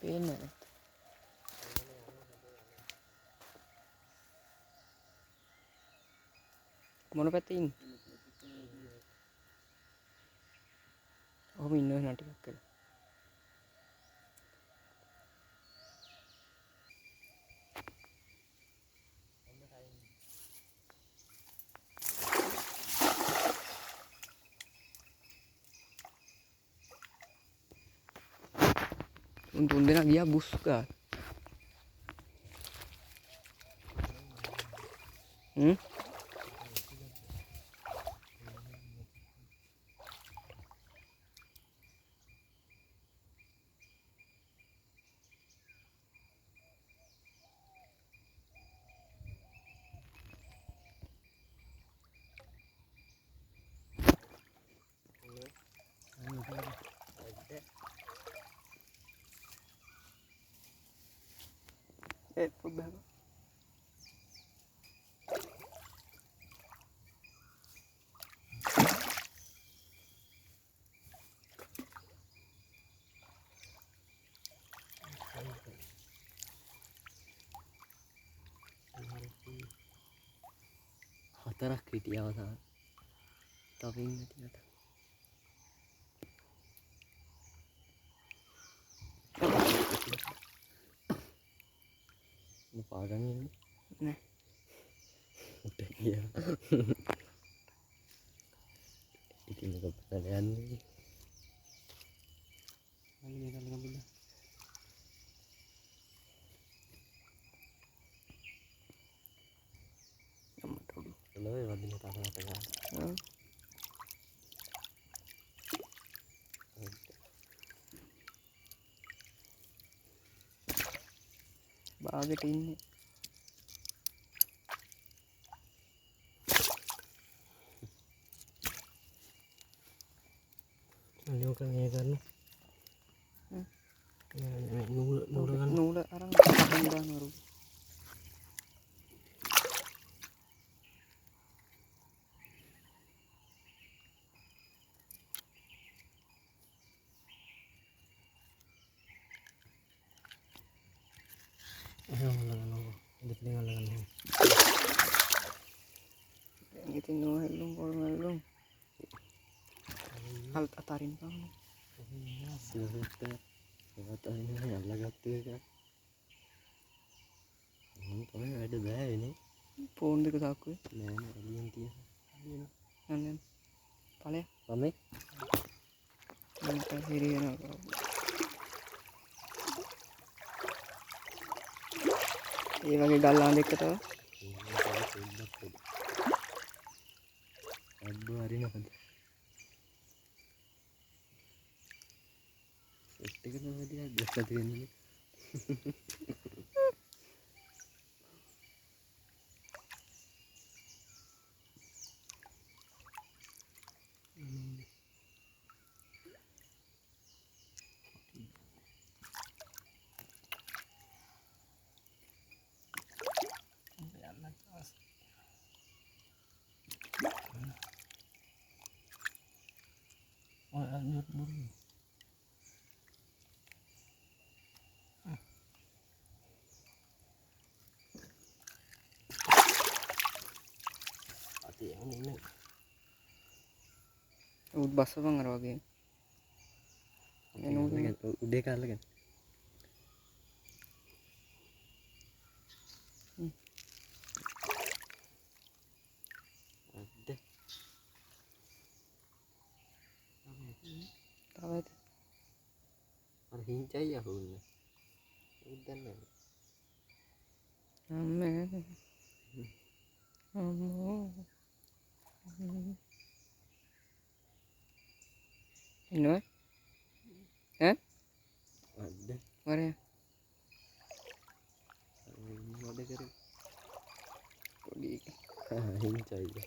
පේන්නේ නැහැ. මොන පැත්තේ ඉන්නේ? ඔහොම ඉන්න වෙන ටිකක් කරලා. උන් තුන් දෙනා ගියා බුස් ගාලා. Problema. Hatarak hiටියා තමයි. තව ඉන්න ටිකට. පාගන් ඉන්නේ නෑ. උට ගියා. ඉතින් මේක බලන්න යන්නේ. අයිනේ මේක ළඟ බුදා. අම්මට උඩු. නෑ වදින තරමට ගන්න. බාගෙට ඉන්නේ. අනිවාර්ය මේ ගන්න. නූල අරන් දානවා. Itin no helung or helung. Hal atarin pa mo. Silvete. Atarin na yan lagatti ka. Pamay ada bahay ni. Phone de ko sakko. Nain alien tiya. Alien. Pale. Pamay. Nanta hiri na ko. ඒ වගේ ගල්ලාන් දෙක තව අද්දු හරිනවද set එක තමයි දිහා දැක්ක තියෙන්නේ උත් බස්සපන් අර වගේ එනෝද උඩේ කාලගෙන අද්ද තවද අර හිංචයි අහුන්නේ උද්දන්නේ අම්මේ අම්මෝ ඉන්නවද ඈ අද්ද වරේ මොඩ කරේ පොඩි හිංචයි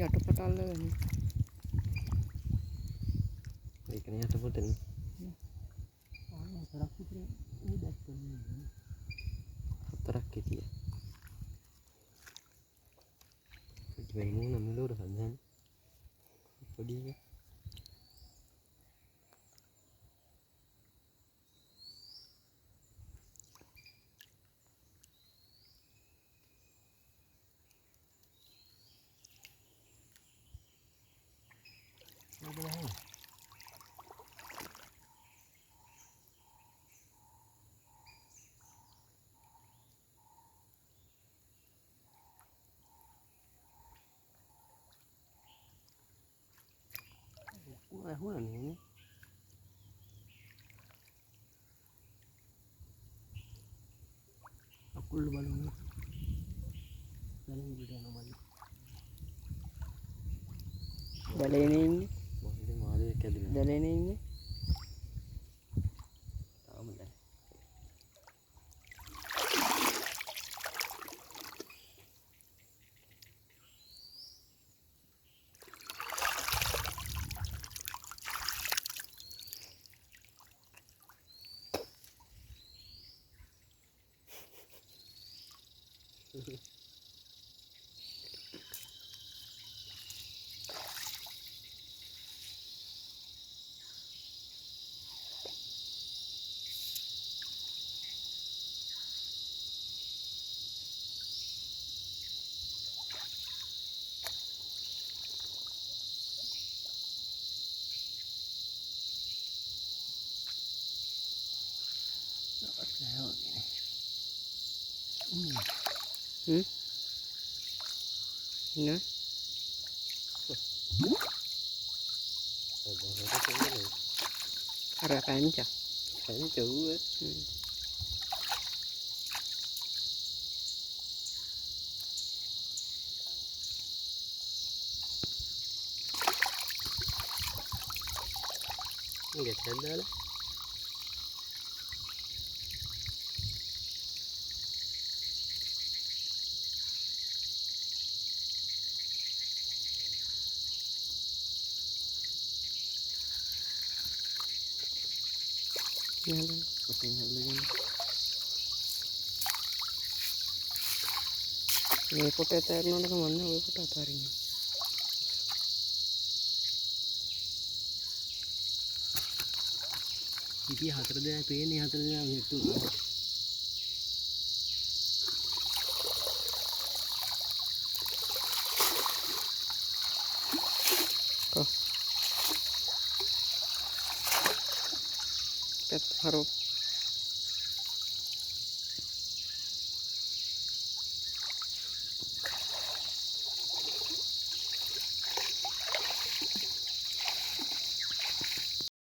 යටපොට අල්ලගෙන. ඒකනේ යටපොටනේ. හතරක් විතර මේ දැක්කනේ. හතරක් හිටියා. මේ මූණ මෙලොවට හදන්නේ. පොඩි එක. Hula ni. Aku lu balung. Balung video normal. දලේනේ ඉන්නේ. මොකද මාළේ කැදෙන්නේ. දලේනේ ඉන්නේ. තාම දැන්. Nah. Ada kancah. Kancah buat. Enggak ada lah. මේ පොට ඇතෑරුණාට කමන්නේ ඔය පොට අතාරින්න. ඉතින් හතර දෙනා පේන්නේ හතර දෙනා මෙතු. කො. පෙත් හරෝ